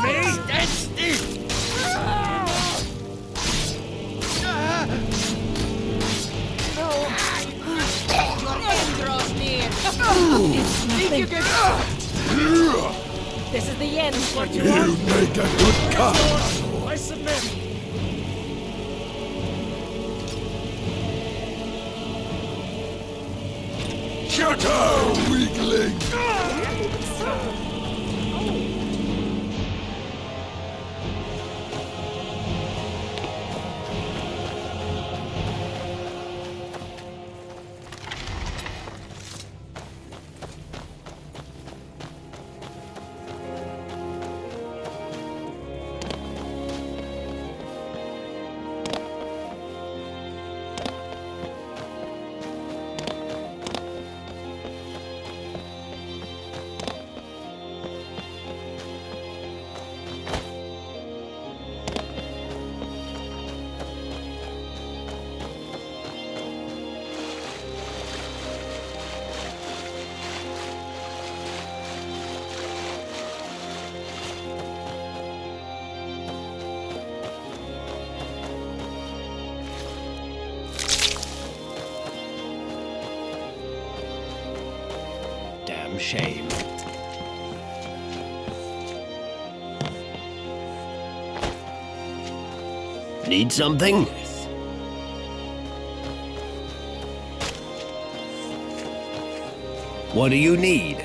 me? Stand still! Your end draws near. Think you can... This is the end. What you You want? make a good cut. I submit. Shut up, weakling! Damn shame. Need something? What do you need?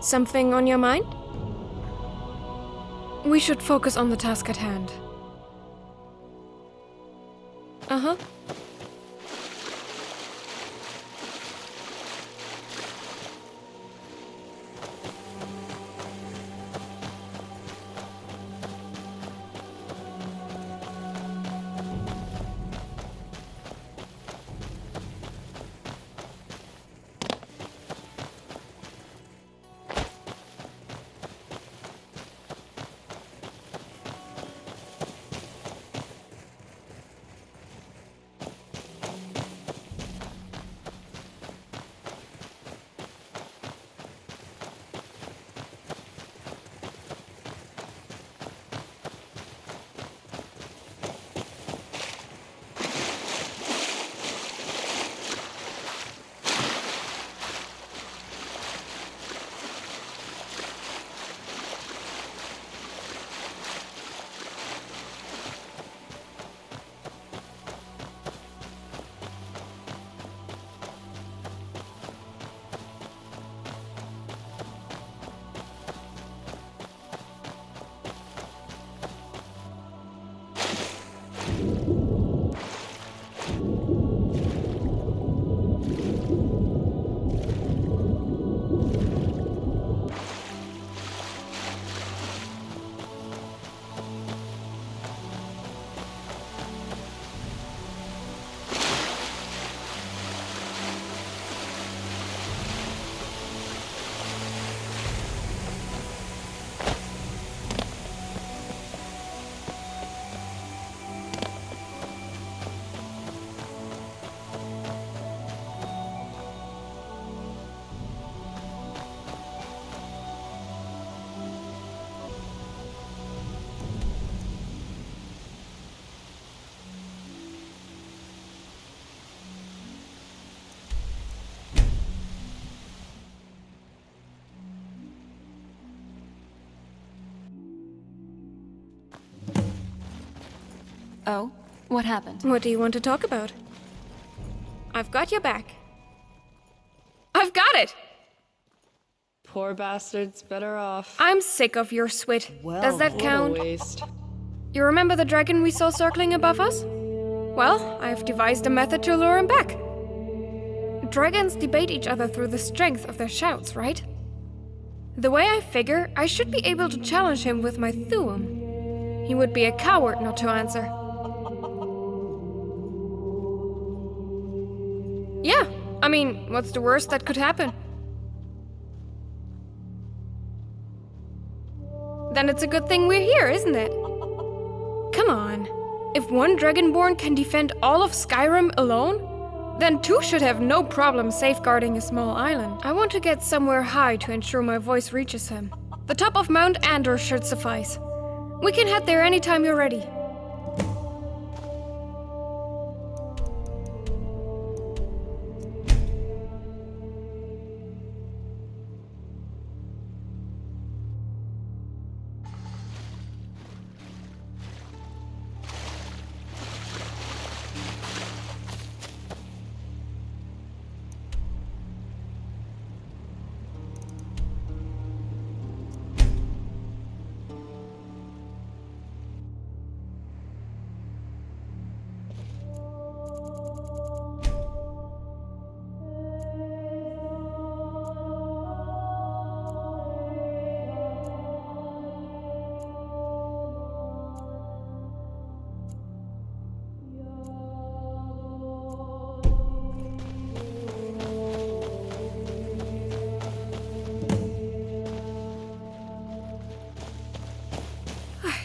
Something on your mind? We should focus on the task at hand. Uh-huh. Oh? What happened? What do you want to talk about? I've got your back. I've got it! Poor bastard's better off. I'm sick of your swit. Does that What a count? waste. You remember the dragon we saw circling above us? Well, I've devised a method to lure him back. Dragons debate each other through the strength of their shouts, right? The way I figure, I should be able to challenge him with my Thuum. He would be a coward not to answer. Yeah, I mean, what's the worst that could happen? Then it's a good thing we're here, isn't it? Come on. If one Dragonborn can defend all of Skyrim alone, then two should have no problem safeguarding a small island. I want to get somewhere high to ensure my voice reaches him. The top of Mount Andor should suffice. We can head there anytime you're ready.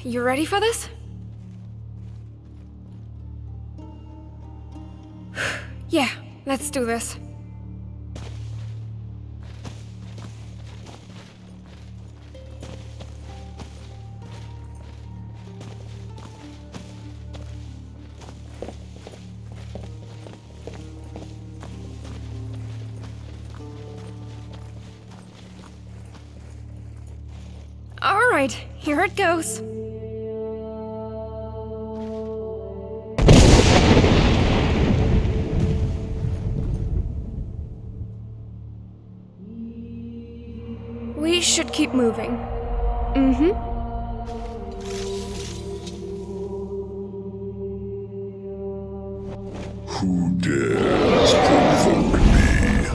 You ready for this? Yeah, let's do this. Alright, here it goes. We should keep moving. Who dares provoke me?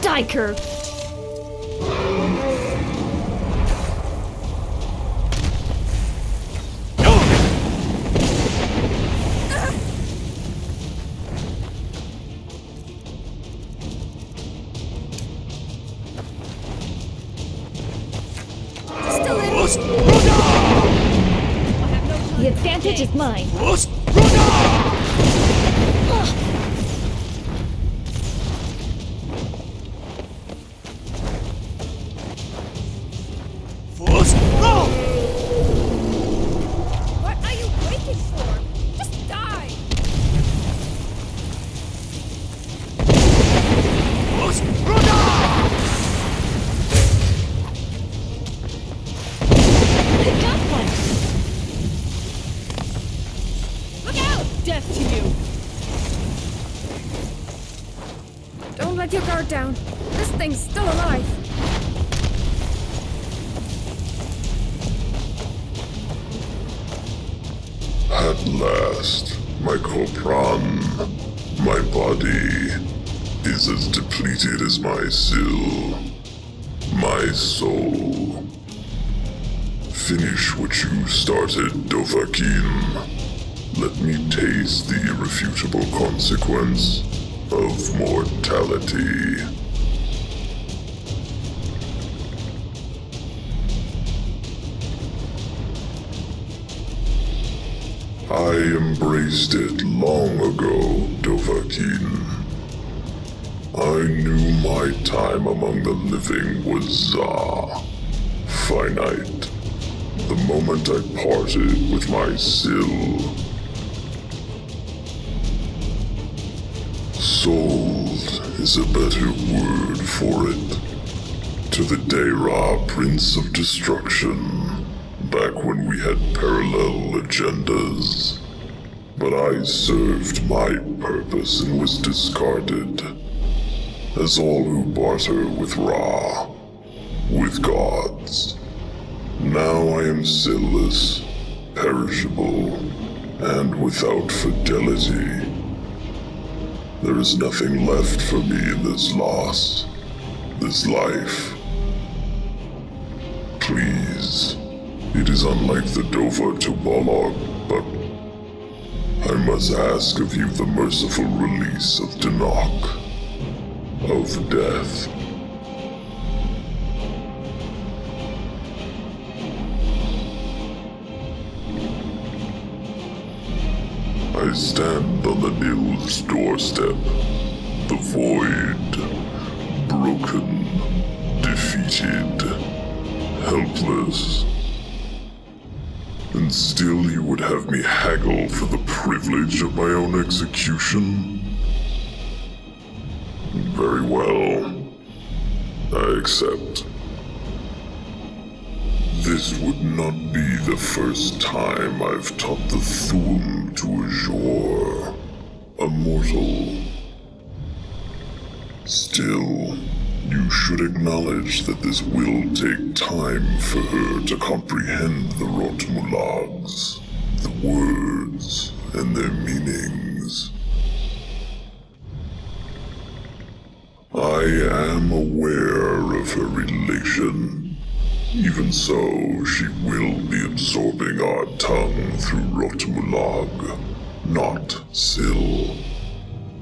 Diker! The advantage is mine. What are you waiting for? Just die! I got one! Look out! Death to you! Don't let your guard down. This thing's still alive. At last, my Kopran, my body, is as depleted as my Sil, my soul. Finish what you started, Dovahkiin. Let me taste the irrefutable consequence of mortality. I embraced it long ago, Dovahkiin. I knew my time among the living was finite. The moment I parted with my Sil. Sold is a better word for it. To the Daira, Prince of Destruction, back when we had parallel agendas. But I served my purpose and was discarded, as all who barter with Ra, with gods. Now I am Sil-less, perishable, and without fidelity. There is nothing left for me in this loss, this life. Please, it is unlike the Dova to Balog, but I must ask of you the merciful release of Denok, of death. I stand on the Nil's doorstep, the void, broken, defeated, helpless. And still you would have me haggle for the privilege of my own execution? Very well. I accept. This would not be the first time I've taught the Thu'um to Azure, a mortal. Still, you should acknowledge that this will take time for her to comprehend the Rotmulags, the words, and their meanings. I am aware of her relation. Even so, she will be absorbing our tongue through Rotmulag, not Sil.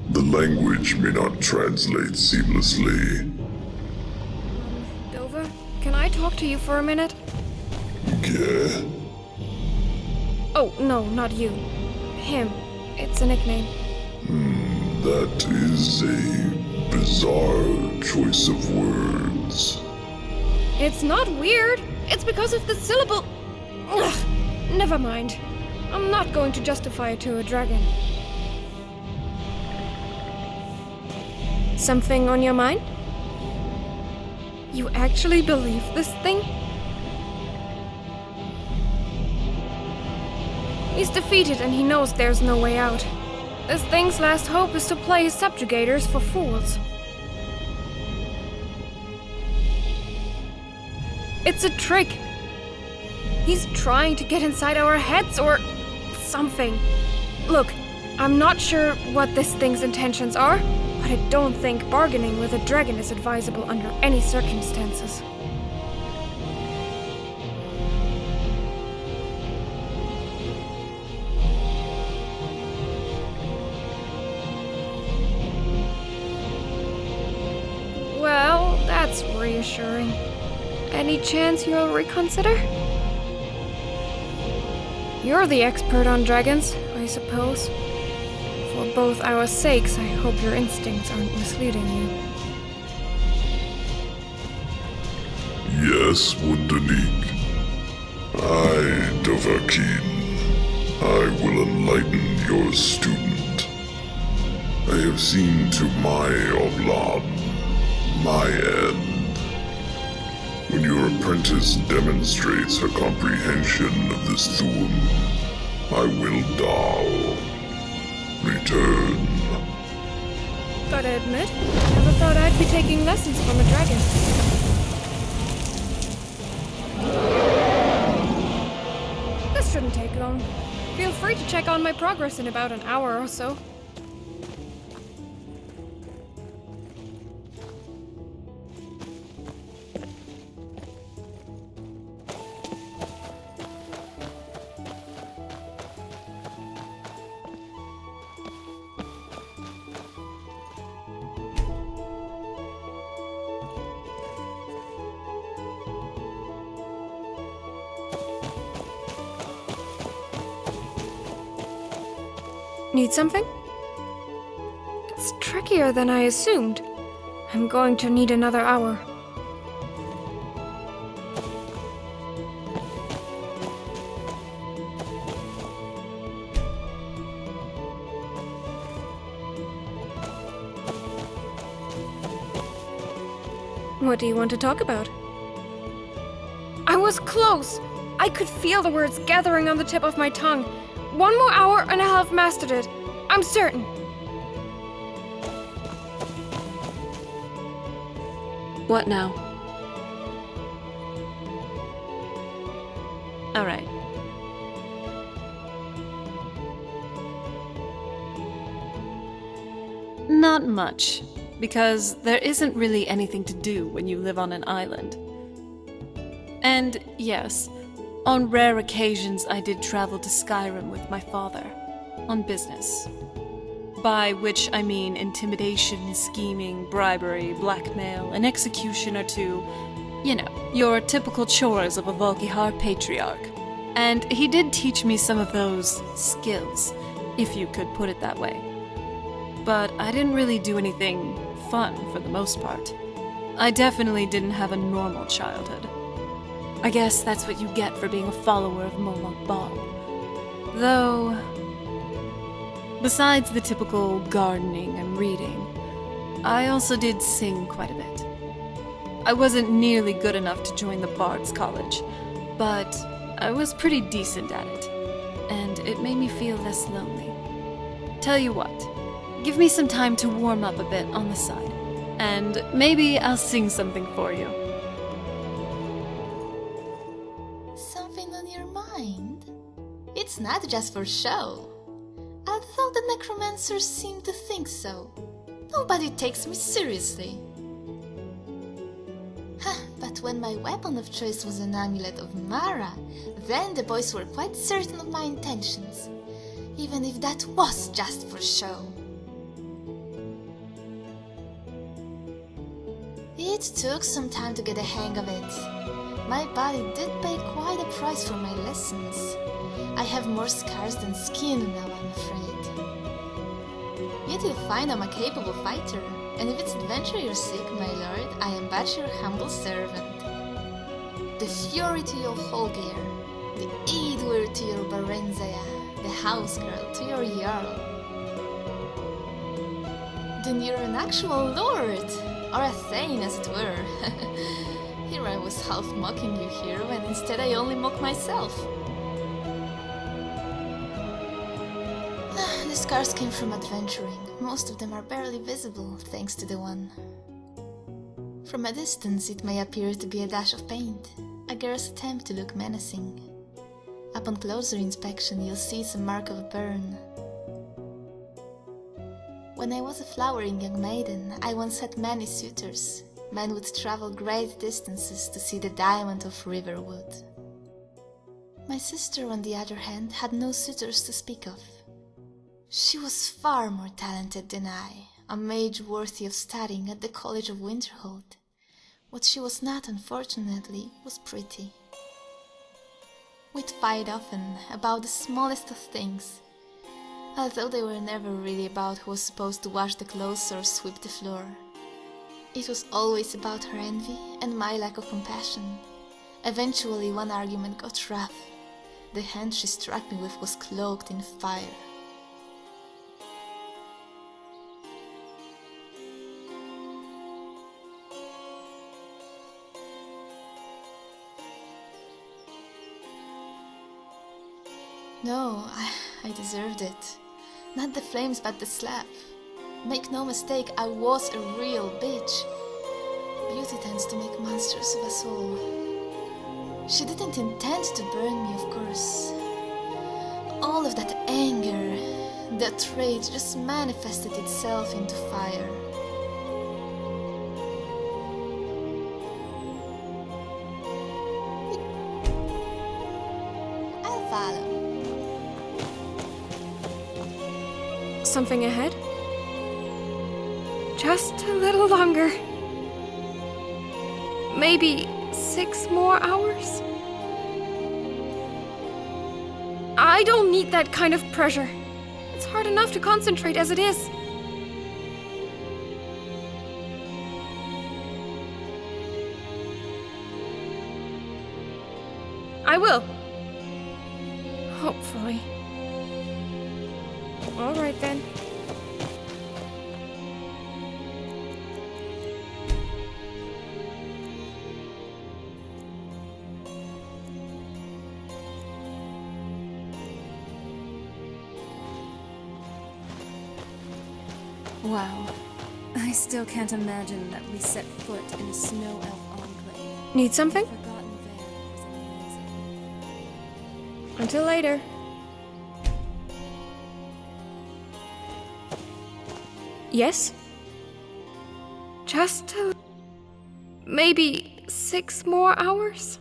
The language may not translate seamlessly. Dova, can I talk to you for a minute? Yeah? Oh, no, not you. Him. It's a nickname. That is a bizarre choice of words. It's not weird. It's because of the syllable. Ugh, never mind. I'm not going to justify it to a dragon. Something on your mind? You actually believe this thing? He's defeated and he knows there's no way out. This thing's last hope is to play his subjugators for fools. It's a trick. He's trying to get inside our heads or something. Look, I'm not sure what this thing's intentions are, but I don't think bargaining with a dragon is advisable under any circumstances. Well, that's reassuring. Any chance you'll reconsider? You're the expert on dragons, I suppose. For both our sakes, I hope your instincts aren't misleading you. Yes, Wundanik. I, Dovahkiin, I will enlighten your student. I have seen to my Oblan, my end. When your apprentice demonstrates her comprehension of this Thuum, I will Dal. Return. Gotta admit, never thought I'd be taking lessons from a dragon. This shouldn't take long. Feel free to check on my progress in about an hour or so. Need something? It's trickier than I assumed. I'm going to need another hour. What do you want to talk about? I was close! I could feel the words gathering on the tip of my tongue. One more hour and I'll have mastered it. I'm certain. What now? All right. Not much, because there isn't really anything to do when you live on an island. And yes, on rare occasions I did travel to Skyrim with my father, on business. By which I mean intimidation, scheming, bribery, blackmail, an execution or two. You know, your typical chores of a Volkihar patriarch. And he did teach me some of those skills, if you could put it that way. But I didn't really do anything fun for the most part. I definitely didn't have a normal childhood. I guess that's what you get for being a follower of Molok Bal. Though, besides the typical gardening and reading, I also did sing quite a bit. I wasn't nearly good enough to join the Bard's College, but I was pretty decent at it, and it made me feel less lonely. Tell you what, give me some time to warm up a bit on the side, and maybe I'll sing something for you. Something on your mind? It's not just for show. I thought the necromancers seemed to think so. Nobody takes me seriously. But when my weapon of choice was an amulet of Mara, then the boys were quite certain of my intentions, even if that was just for show. It took some time to get a hang of it. My body did pay quite a price for my lessons. I have more scars than skin now, I'm afraid. Yet you'll find I'm a capable fighter, and if it's adventure you're seek, my lord, I am but your humble servant. The fury to your Holgeir, the Aedwir to your Barenzaya, the house girl to your Jarl. Then you're an actual lord! or a thane as it were. Here I was half mocking you, hero, and instead I only mock myself. The scars came from adventuring. Most of them are barely visible, thanks to the one. From a distance it may appear to be a dash of paint, a girl's attempt to look menacing. Upon closer inspection you'll see it's a mark of a burn. When I was a flowering young maiden, I once had many suitors. Men would travel great distances to see the diamond of Riverwood. My sister, on the other hand, had no suitors to speak of. She was far more talented than I, a mage worthy of studying at the College of Winterhold. What she was not, unfortunately, was pretty. We'd fight often about the smallest of things, although they were never really about who was supposed to wash the clothes or sweep the floor. It was always about her envy and my lack of compassion. Eventually one argument got rough. The hand she struck me with was cloaked in fire. No, I deserved it. Not the flames, but the slap. Make no mistake, I was a real bitch. Beauty tends to make monsters of us all. She didn't intend to burn me, of course. All of that anger, that rage just manifested itself into fire. I'll follow. Something ahead? Just a little longer. Maybe 6 more hours? I don't need that kind of pressure. It's hard enough to concentrate as it is. I will. Hopefully. All right then. Wow. I still can't imagine that we set foot in a snow elf enclave. Need something? Forgotten Vale was amazing. Until later. Yes? Just maybe 6 more hours?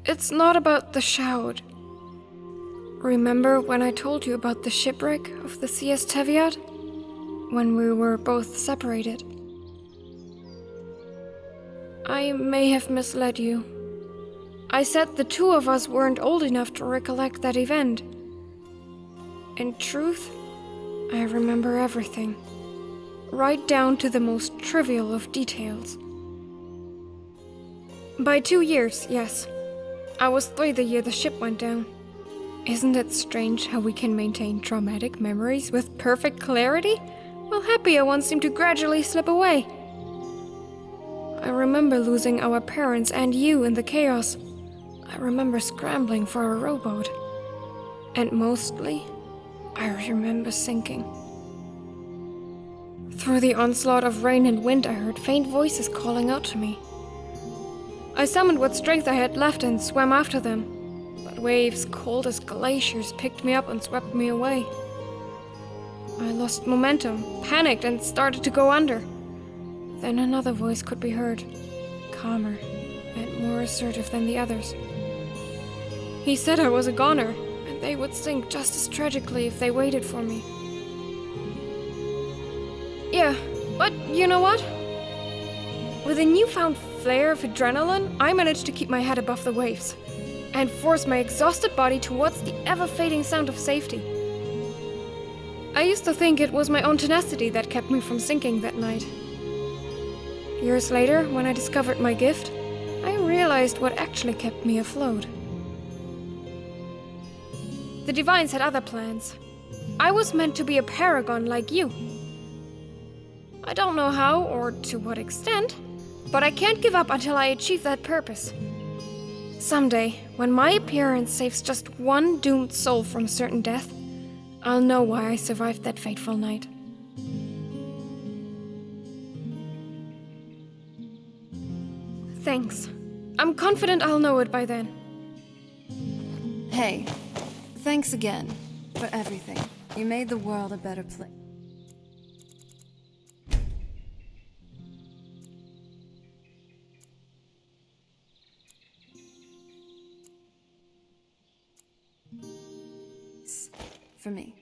It's not about the shout. Remember when I told you about the shipwreck of the CS Teviot? When we were both separated? I may have misled you. I said the two of us weren't old enough to recollect that event. In truth, I remember everything, right down to the most trivial of details. By 2 years, yes. I was 3 the year the ship went down. Isn't it strange how we can maintain traumatic memories with perfect clarity, while happier ones seem to gradually slip away? I remember losing our parents and you in the chaos. I remember scrambling for a rowboat. And mostly, I remember sinking. Through the onslaught of rain and wind, I heard faint voices calling out to me. I summoned what strength I had left and swam after them. But waves cold as glaciers picked me up and swept me away. I lost momentum, panicked, and started to go under. Then another voice could be heard, calmer and more assertive than the others. He said I was a goner, and they would sink just as tragically if they waited for me. Yeah, but you know what? With a newfound flare of adrenaline, I managed to keep my head above the waves and force my exhausted body towards the ever-fading sound of safety. I used to think it was my own tenacity that kept me from sinking that night. Years later, when I discovered my gift, I realized what actually kept me afloat. The Divines had other plans. I was meant to be a paragon like you. I don't know how or to what extent, but I can't give up until I achieve that purpose. Someday, when my appearance saves just one doomed soul from certain death, I'll know why I survived that fateful night. Thanks. I'm confident I'll know it by then. Hey, thanks again for everything. You made the world a better place. For me.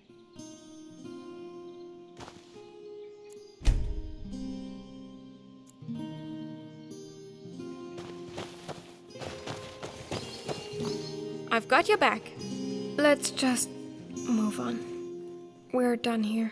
I've got your back. Let's just move on. We're done here.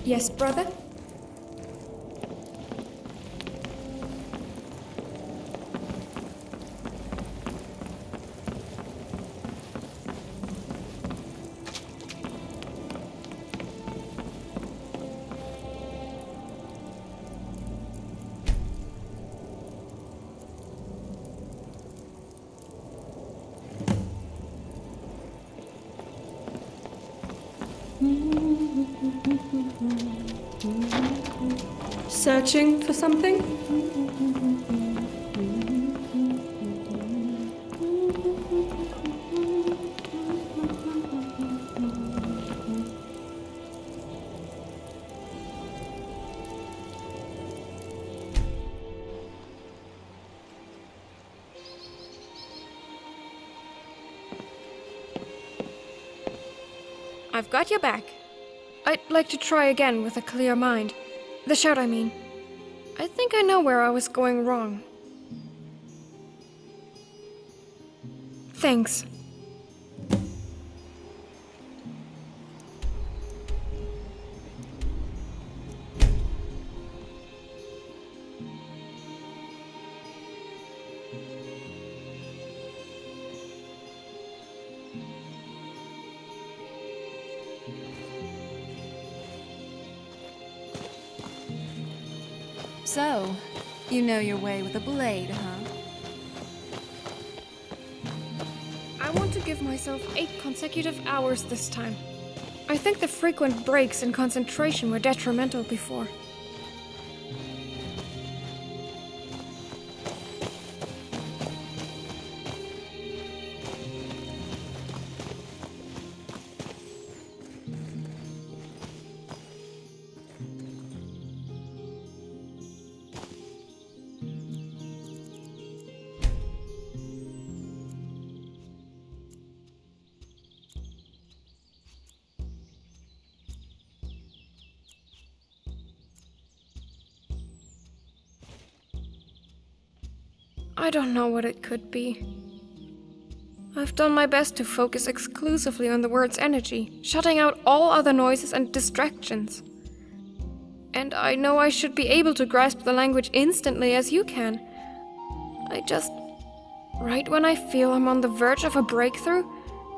Yes, brother? Searching for something? I've got your back. I'd like to try again with a clear mind. The shout, I mean. I think I know where I was going wrong. Thanks. So, you know your way with a blade, huh? I want to give myself 8 consecutive hours this time. I think the frequent breaks in concentration were detrimental before. I don't know what it could be. I've done my best to focus exclusively on the word's energy, shutting out all other noises and distractions. And I know I should be able to grasp the language instantly as you can, Right when I feel I'm on the verge of a breakthrough,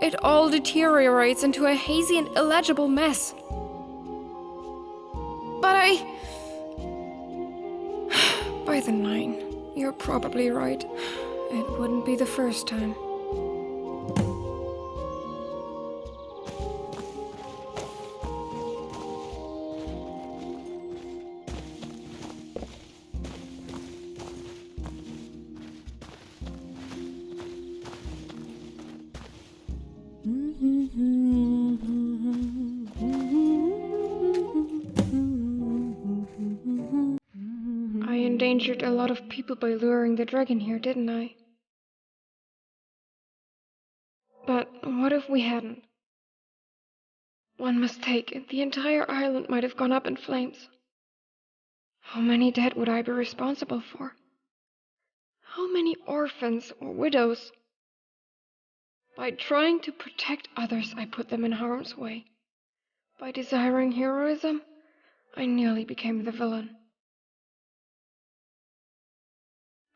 it all deteriorates into a hazy and illegible mess. But By the 9, you're probably right. It wouldn't be the first time. I endangered a lot of people by luring the dragon here, didn't I? But what if we hadn't? One mistake, and the entire island might have gone up in flames. How many dead would I be responsible for? How many orphans or widows? By trying to protect others, I put them in harm's way. By desiring heroism, I nearly became the villain.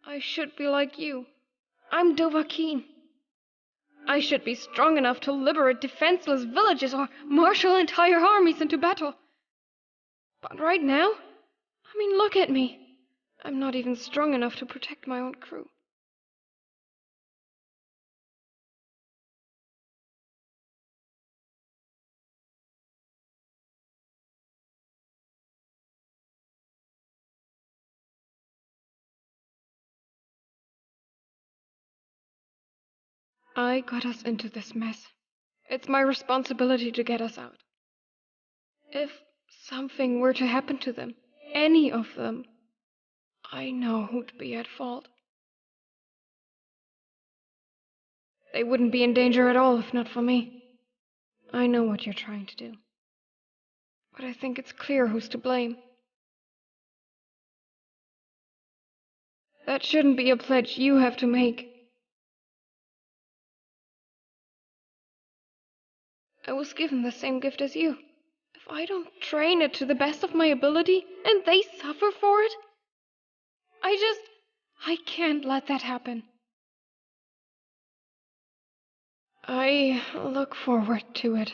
I should be like you. I'm Dovahkiin. I should be strong enough to liberate defenseless villages or marshal entire armies into battle. But right now, look at me. I'm not even strong enough to protect my own crew. I got us into this mess. It's my responsibility to get us out. If something were to happen to them, any of them, I know who'd be at fault. They wouldn't be in danger at all if not for me. I know what you're trying to do. But I think it's clear who's to blame. That shouldn't be a pledge you have to make. I was given the same gift as you. If I don't train it to the best of my ability, and they suffer for it, I can't let that happen. I look forward to it.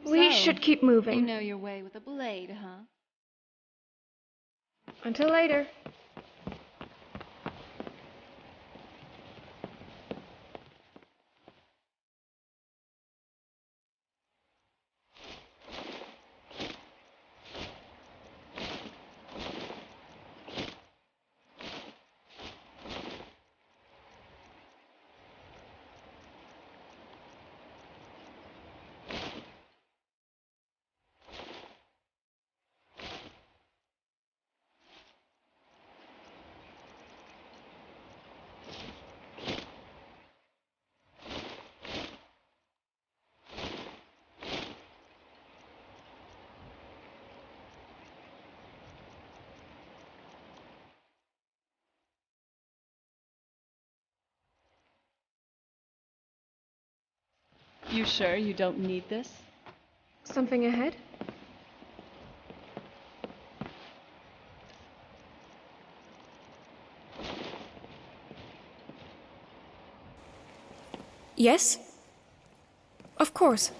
We should keep moving. You know your way with a blade, huh? Until later. You sure you don't need this? Something ahead? Yes? Of course.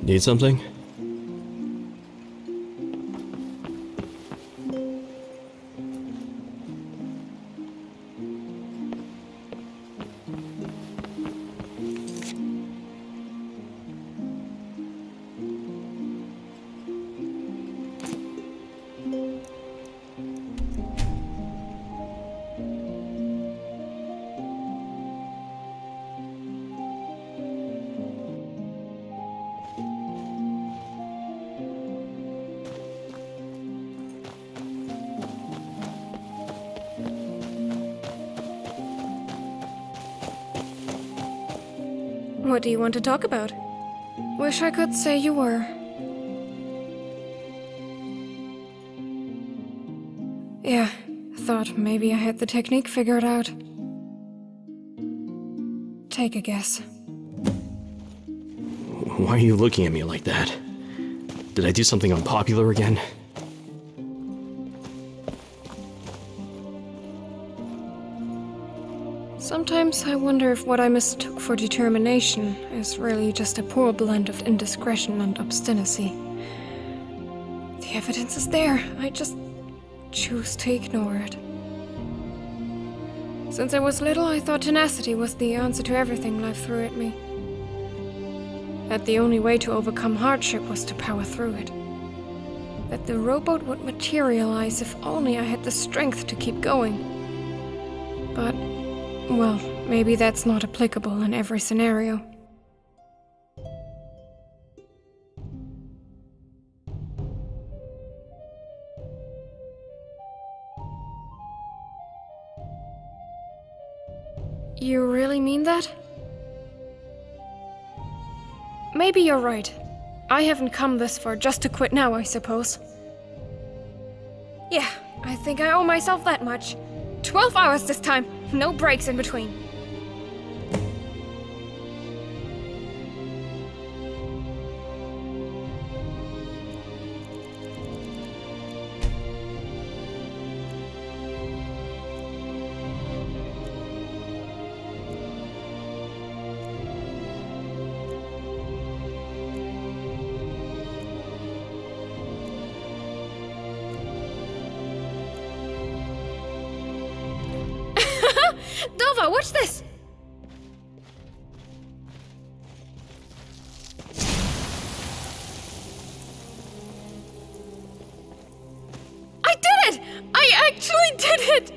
Need something? What do you want to talk about? Wish I could say you were. Yeah, thought maybe I had the technique figured out. Take a guess. Why are you looking at me like that? Did I do something unpopular again? Sometimes I wonder if what I mistook for determination is really just a poor blend of indiscretion and obstinacy. The evidence is there, I just choose to ignore it. Since I was little, I thought tenacity was the answer to everything life threw at me. That the only way to overcome hardship was to power through it. That the rowboat would materialize if only I had the strength to keep going. But, well, maybe that's not applicable in every scenario. You really mean that? Maybe you're right. I haven't come this far just to quit now, I suppose. Yeah, I think I owe myself that much. 12 hours this time, no breaks in between. Dova, watch this! I did it! I actually did it!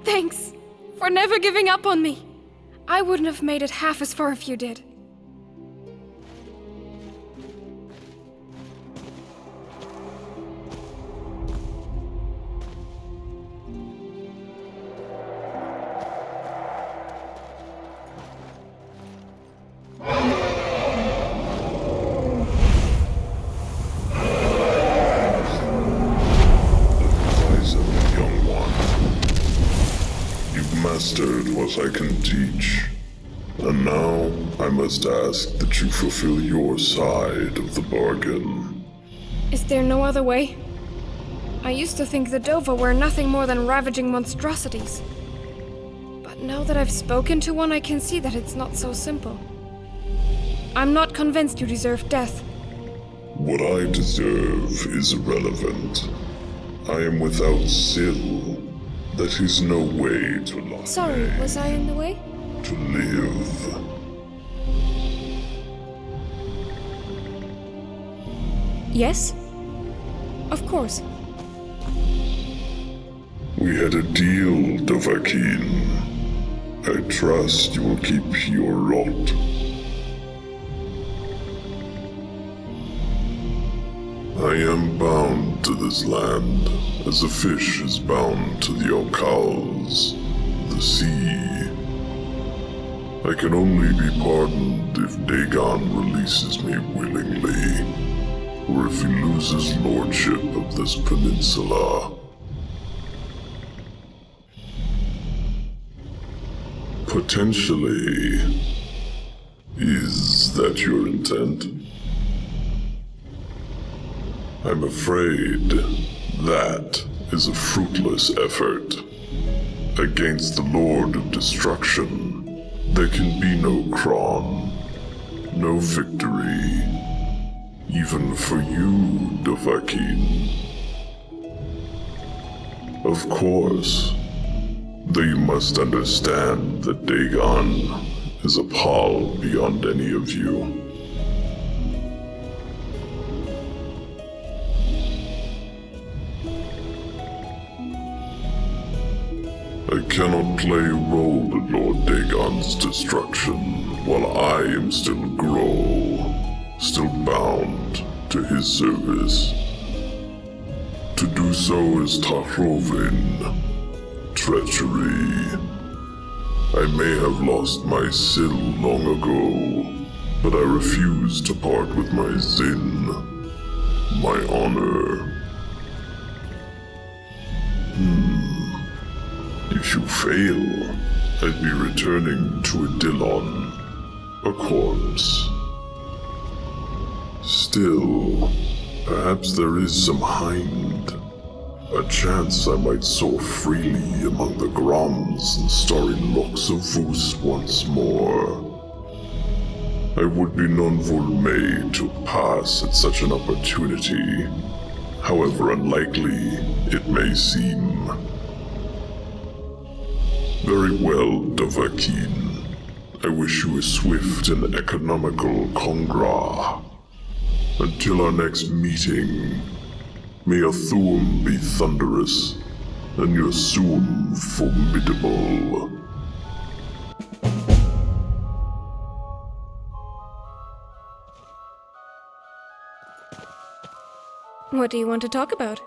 Thanks for never giving up on me. I wouldn't have made it half as far if you did. Mastered what I can teach, and now I must ask that you fulfill your side of the bargain. Is there no other way? I used to think the Dova were nothing more than ravaging monstrosities. But now that I've spoken to one, I can see that it's not so simple. I'm not convinced you deserve death. What I deserve is irrelevant. I am without Syl. That is no way to live. Sorry, was I in the way? To live. Yes? Of course. We had a deal, Dovahkiin. I trust you will keep your rot. I am bound to this land, as a fish is bound to the Okals, the sea. I can only be pardoned if Dagon releases me willingly, or if he loses lordship of this peninsula. Potentially. Is that your intent? I'm afraid that is a fruitless effort. Against the Lord of Destruction, there can be no Kron, no victory, even for you, Dovahkiin. Of course, though you must understand that Dagon is a pall beyond any of you. I cannot play a role in Lord Dagon's destruction while I am still Grow, still bound to his service. To do so is Tahrovin, treachery. I may have lost my Syl long ago, but I refuse to part with my Zin, my honor. If you fail, I'd be returning to Adilon, a corpse. Still, perhaps there is some Hind. A chance I might soar freely among the Groms and starry locks of Vus once more. I would be non-volme to pass at such an opportunity, however unlikely it may seem. Very well, Dovahkiin. I wish you a swift and economical congra. Until our next meeting, may your Thuum be thunderous, and your Suum formidable. What do you want to talk about?